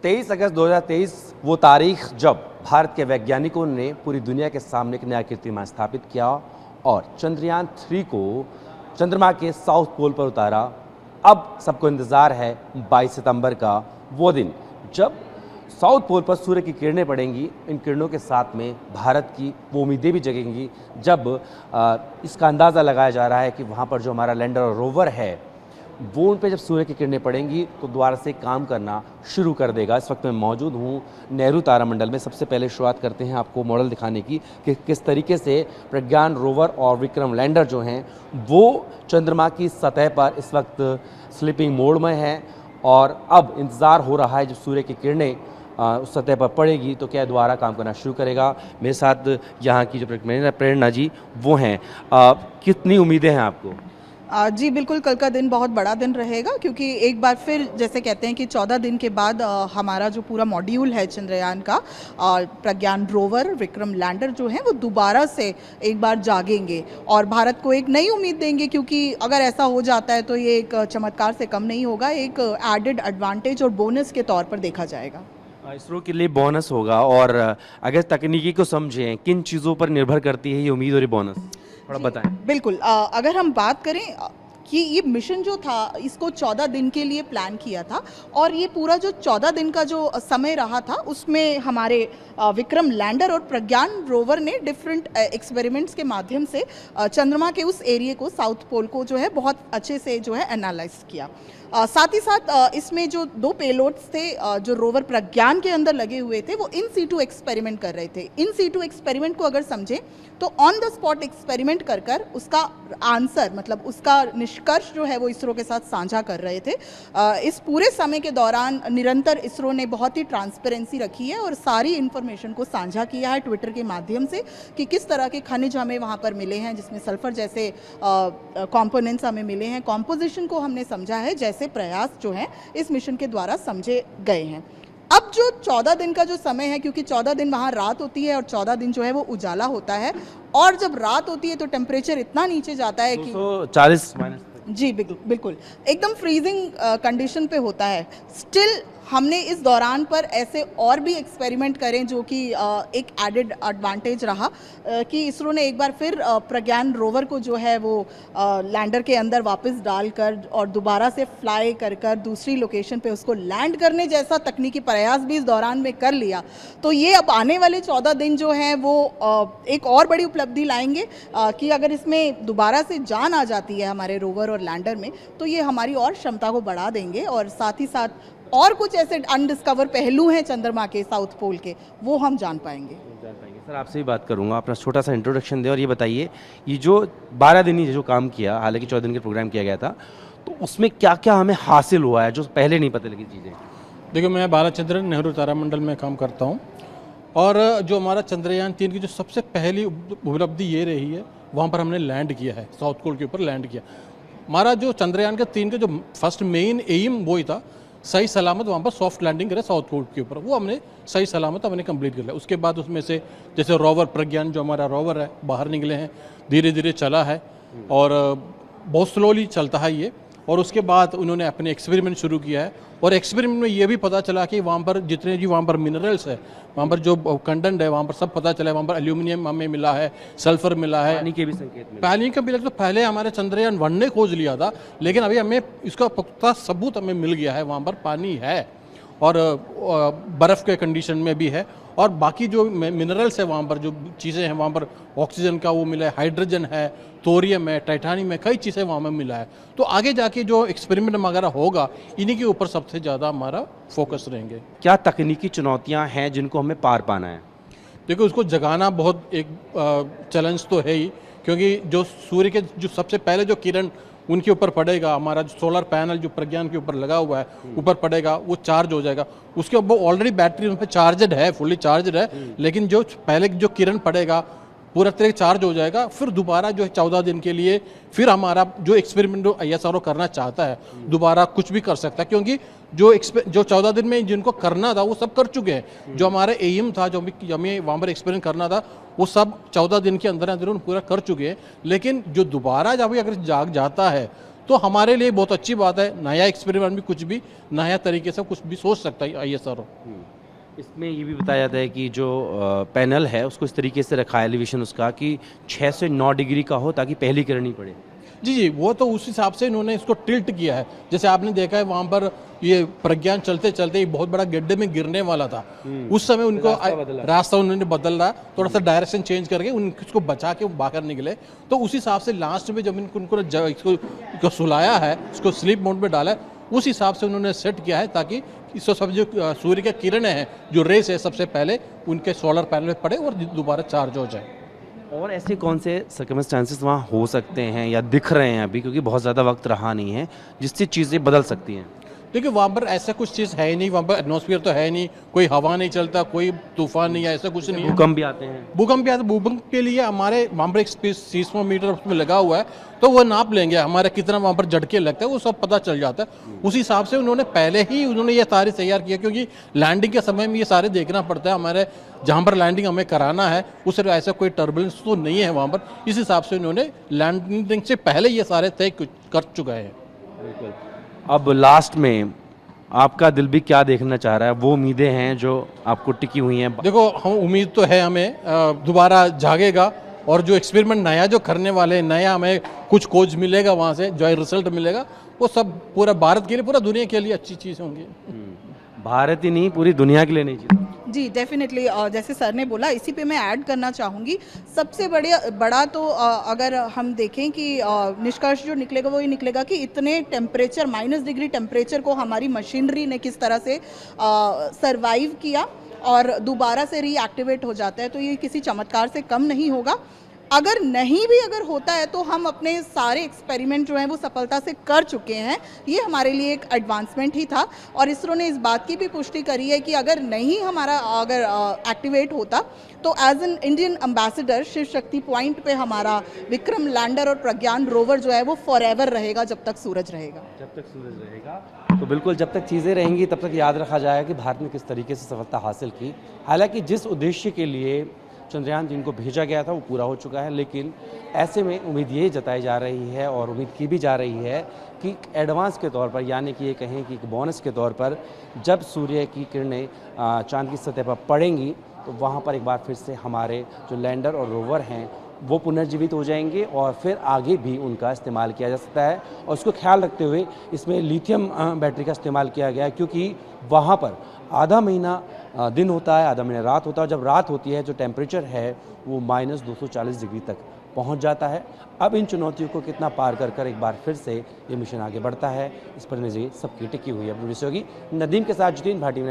23 अगस्त 2023 वो तारीख जब भारत के वैज्ञानिकों ने पूरी दुनिया के सामने एक नया कीर्तिमान स्थापित किया और चंद्रयान 3 को चंद्रमा के साउथ पोल पर उतारा। अब सबको इंतज़ार है 22 सितंबर का वो दिन जब साउथ पोल पर सूर्य की किरणें पड़ेंगी। इन किरणों के साथ में भारत की वो उम्मीदें भी जगेंगी जब इसका अंदाज़ा लगाया जा रहा है कि वहाँ पर जो हमारा लैंडर और रोवर है वो उन पे जब सूर्य की किरणें पड़ेंगी तो दोबारा से काम करना शुरू कर देगा। इस वक्त मैं मौजूद हूँ नेहरू तारामंडल में। सबसे पहले शुरुआत करते हैं आपको मॉडल दिखाने की कि किस तरीके से प्रज्ञान रोवर और विक्रम लैंडर जो हैं वो चंद्रमा की सतह पर इस वक्त स्लीपिंग मोड में हैं और अब इंतज़ार हो रहा है जब सूर्य की किरणें उस सतह पर पड़ेगी तो क्या दोबारा काम करना शुरू करेगा। मेरे साथ यहाँ की जो प्रेरणा जी वो हैं। कितनी उम्मीदें हैं आपको? जी बिल्कुल, कल का दिन बहुत बड़ा दिन रहेगा क्योंकि एक बार फिर जैसे कहते हैं कि 14 दिन के बाद हमारा जो पूरा मॉड्यूल है चंद्रयान का प्रज्ञान रोवर विक्रम लैंडर जो है वो दोबारा से एक बार जागेंगे और भारत को एक नई उम्मीद देंगे, क्योंकि अगर ऐसा हो जाता है तो ये एक चमत्कार से कम नहीं होगा, एक एडेड एडवांटेज और बोनस के तौर पर देखा जाएगा। इसरो के लिए बोनस होगा। और अगर तकनीकी को समझें, किन चीज़ों पर निर्भर करती है ये उम्मीद और ये बोनस, थोड़ा बताएं। बिल्कुल, अगर हम बात करें कि ये मिशन जो था इसको 14 दिन के लिए प्लान किया था और ये पूरा जो 14 दिन का जो समय रहा था उसमें हमारे विक्रम लैंडर और प्रज्ञान रोवर ने डिफरेंट एक्सपेरिमेंट्स के माध्यम से चंद्रमा के उस एरिया को साउथ पोल को जो है बहुत अच्छे से जो है एनालाइज किया। साथ ही साथ इसमें जो 2 पेलोड्स थे जो रोवर प्रज्ञान के अंदर लगे हुए थे वो इन सीटू एक्सपेरिमेंट कर रहे थे। इन सीटू एक्सपेरिमेंट को अगर समझें तो ऑन द स्पॉट एक्सपेरिमेंट कर कर उसका आंसर मतलब उसका निष्कर्ष जो है वो इसरो के साथ साझा कर रहे थे। इस पूरे समय के दौरान निरंतर इसरो ने बहुत ही ट्रांसपेरेंसी रखी है और सारी इन्फॉर्मेशन को साझा किया है ट्विटर के माध्यम से कि किस तरह के खनिज हमें वहाँ पर मिले हैं, जिसमें सल्फर जैसे कॉम्पोनेंट्स हमें मिले हैं। कॉम्पोजिशन को हमने समझा है, जैसे प्रयास जो हैं इस मिशन के द्वारा समझे गए हैं। अब जो 14 दिन का जो समय है, क्योंकि 14 दिन वहाँ रात होती है और 14 दिन जो है वो उजाला होता है और जब रात होती है तो टेम्परेचर इतना नीचे जाता है कि 240 माइनस, जी बिल्कुल एकदम फ्रीजिंग कंडीशन पे होता है। स्टिल हमने इस दौरान पर ऐसे और भी एक्सपेरिमेंट करें जो कि एक एडेड एडवांटेज रहा कि इसरो ने एक बार फिर प्रज्ञान रोवर को जो है वो लैंडर के अंदर वापस डालकर और दोबारा से फ्लाई कर कर दूसरी लोकेशन पे उसको लैंड करने जैसा तकनीकी प्रयास भी इस दौरान में कर लिया। तो ये अब आने वाले 14 दिन जो हैं वो एक और बड़ी उपलब्धि लाएंगे कि अगर इसमें दोबारा से जान आ जाती है हमारे रोवर और लैंडर में तो ये हमारी और क्षमता को बढ़ा देंगे और साथ ही साथ और कुछ ऐसे अनडिस्कवर पहलू हैं चंद्रमा के साउथ पोल के, वो हम जान पाएंगे। सर आपसे ही बात करूंगा, अपना छोटा सा इंट्रोडक्शन दें और ये बताइए ये जो 12 दिन ही जो काम किया, हालांकि 14 दिन के प्रोग्राम किया गया था, तो उसमें क्या क्या हमें हासिल हुआ है जो पहले नहीं पता लगी चीज़ें? देखिए, मैं बालाचंद्रन नेहरू तारामंडल में काम करता हूँ और जो हमारा चंद्रयान 3 की जो सबसे पहली उपलब्धि ये रही है, वहाँ पर हमने लैंड किया है, साउथ पोल के ऊपर लैंड किया। हमारा जो चंद्रयान का 3 का जो फर्स्ट मेन एम वही था सही सलामत वहाँ पर सॉफ्ट लैंडिंग करे साउथ पोल के ऊपर, वो हमने सही सलामत हमने कंप्लीट कर लिया। उसके बाद उसमें से जैसे रोवर प्रज्ञान जो हमारा रोवर है बाहर निकले हैं, धीरे धीरे चला है और बहुत स्लोली चलता है ये। और उसके बाद उन्होंने अपने एक्सपेरिमेंट शुरू किया है और एक्सपेरिमेंट में ये भी पता चला कि वहाँ पर जितने भी वहाँ पर मिनरल्स है, वहाँ पर जो कंटेंट है वहाँ पर सब पता चला है। वहाँ पर एल्यूमिनियम हमें मिला है, सल्फर मिला है, पानी के भी संकेत मिले। पानी का भी तो पहले हमारे चंद्रयान 1 ने खोज लिया था, लेकिन अभी हमें इसका पुख्ता सबूत हमें मिल गया है, वहाँ पर पानी है और बर्फ़ के कंडीशन में भी है और बाकी जो मिनरल्स है वहाँ पर जो चीज़ें हैं वहाँ पर ऑक्सीजन का वो मिला है, हाइड्रोजन है, थोरियम है, टाइटानियम है, कई चीज़ें वहाँ में मिला है। तो आगे जाके जो एक्सपेरिमेंट वगैरह होगा इन्हीं के ऊपर सबसे ज़्यादा हमारा फोकस रहेंगे। क्या तकनीकी चुनौतियाँ हैं जिनको हमें पार पाना है? देखो, उसको जगाना बहुत एक चैलेंज तो है ही, क्योंकि जो सूर्य के जो सबसे पहले जो किरण उनके ऊपर पड़ेगा, हमारा जो सोलर पैनल जो प्रज्ञान के ऊपर लगा हुआ है ऊपर पड़ेगा, वो चार्ज हो जाएगा। उसके ऊपर ऑलरेडी बैटरी उन पर चार्जड है, फुल्ली चार्जड है, लेकिन जो पहले जो किरण पड़ेगा पूरा तरह चार्ज हो जाएगा। फिर दोबारा जो है 14 दिन के लिए फिर हमारा जो एक्सपेरिमेंट जो ISRO करना चाहता है दोबारा कुछ भी कर सकता है, क्योंकि जो 14 दिन में जिनको करना था वो सब कर चुके हैं। जो हमारा एम था, जो हमें वहाँ पर एक्सपेरिमेंट करना था, वो सब 14 दिन के अंदर अंदर पूरा कर चुके हैं। लेकिन जो दोबारा जब अगर जाग जाता है तो हमारे लिए बहुत अच्छी बात है। नया एक्सपेरिमेंट भी, कुछ भी नया तरीके से कुछ भी सोच सकता है ISRO। इसमें ये भी बताया जाता है कि जो पैनल है उसको इस तरीके से रखा है एलिवेशन उसका कि 6 से 9 डिग्री का हो ताकि पहली करनी पड़े। जी जी, वो तो उस हिसाब से इन्होंने इसको टिल्ट किया है। जैसे आपने देखा है वहाँ पर ये प्रज्ञान चलते चलते एक बहुत बड़ा गड्ढे में गिरने वाला था, उस समय उनको रास्ता उन्होंने बदला, थोड़ा सा डायरेक्शन चेंज करके उनको बचा के बाहर निकले। तो उस हिसाब से लास्ट में जब उनको इसको सुलाया है, इसको स्लीप मोड में डाला है, उस हिसाब से उन्होंने सेट किया है ताकि इसको सब जो सूर्य की किरणें हैं, जो रेस है, सबसे पहले उनके सोलर पैनल में पड़े और दोबारा चार्ज हो जाए। और ऐसे कौन से सर्कमस्टांसेस वहाँ हो सकते हैं या दिख रहे हैं अभी, क्योंकि बहुत ज़्यादा वक्त रहा नहीं है, जिससे चीज़ें बदल सकती हैं? देखिए वहाँ पर ऐसा कुछ चीज़ है ही नहीं, वहाँ पर एटमॉस्फेयर तो है नहीं, कोई हवा नहीं चलता, कोई तूफान नहीं है, ऐसा कुछ नहीं है। भूकंप भी आते हैं? भूकंप भी आता है। भूकंप के लिए हमारे वहाँ पर एक सीस्मोमीटर उसमें लगा हुआ है, तो वो नाप लेंगे हमारा कितना वहाँ पर झटके लगता है, वो सब पता चल जाता है। उस हिसाब से उन्होंने पहले ही ये सारे तैयार किया, क्योंकि लैंडिंग के समय में ये सारे देखना पड़ता है हमारे, जहाँ पर लैंडिंग हमें कराना है उस ऐसा कोई टर्बुलेंस तो नहीं है वहाँ पर। इस हिसाब से उन्होंने लैंडिंग से पहले ये सारे तय कर चुका है। बिल्कुल। अब लास्ट में आपका दिल भी क्या देखना चाह रहा है, वो उम्मीदें हैं जो आपको टिकी हुई हैं? देखो हम उम्मीद तो है हमें दोबारा जागेगा, और जो एक्सपेरिमेंट नया जो करने वाले हैं, नया हमें कुछ खोज मिलेगा वहाँ से, जो रिजल्ट मिलेगा वो सब पूरा भारत के लिए, पूरा दुनिया के लिए अच्छी चीज़ होंगी। भारत ही नहीं, पूरी दुनिया के लिए नहीं चीज़। जी डेफिनेटली, जैसे सर ने बोला, इसी पे मैं ऐड करना चाहूँगी। सबसे बड़ा तो अगर हम देखें कि निष्कर्ष जो निकलेगा वो ये निकलेगा कि इतने टेम्परेचर, -डिग्री टेम्परेचर को हमारी मशीनरी ने किस तरह से सरवाइव किया और दोबारा से रीएक्टिवेट हो जाता है, तो ये किसी चमत्कार से कम नहीं होगा। अगर नहीं भी अगर होता है तो हम अपने सारे एक्सपेरिमेंट जो हैं वो सफलता से कर चुके हैं। ये हमारे लिए एक एडवांसमेंट ही था, और इसरो ने इस बात की भी पुष्टि करी है कि अगर नहीं हमारा अगर एक्टिवेट होता तो as an Indian ambassador Shiv Shakti point पे हमारा विक्रम लैंडर और प्रज्ञान रोवर जो है वो फॉरएवर रहेगा, जब तक सूरज रहेगा। जब तक सूरज रहेगा, तो बिल्कुल जब तक चीज़ें रहेंगी तब तक याद रखा जाएगा कि भारत ने किस तरीके से सफलता हासिल की। हालांकि जिस उद्देश्य के लिए चंद्रयान 3 को भेजा गया था वो पूरा हो चुका है, लेकिन ऐसे में उम्मीद ये जताई जा रही है और उम्मीद की भी जा रही है कि एडवांस के तौर पर, यानी कि ये कहें कि एक बोनस के तौर पर, जब सूर्य की किरणें चांद की सतह पर पड़ेंगी तो वहाँ पर एक बार फिर से हमारे जो लैंडर और रोवर हैं वो पुनर्जीवित हो जाएंगे और फिर आगे भी उनका इस्तेमाल किया जा सकता है। और उसको ख्याल रखते हुए इसमें लिथियम बैटरी का इस्तेमाल किया गया है, क्योंकि वहाँ पर आधा महीना दिन होता है, आधा महीना रात होता है। जब रात होती है जो टेम्परेचर है वो -240 डिग्री तक पहुंच जाता है। अब इन चुनौतियों को कितना पार कर एक बार फिर से ये मिशन आगे बढ़ता है, इस पर नज़र सबकी टिकी हुई है। अपनी होगी नदीम के साथ जुटीन भाटी।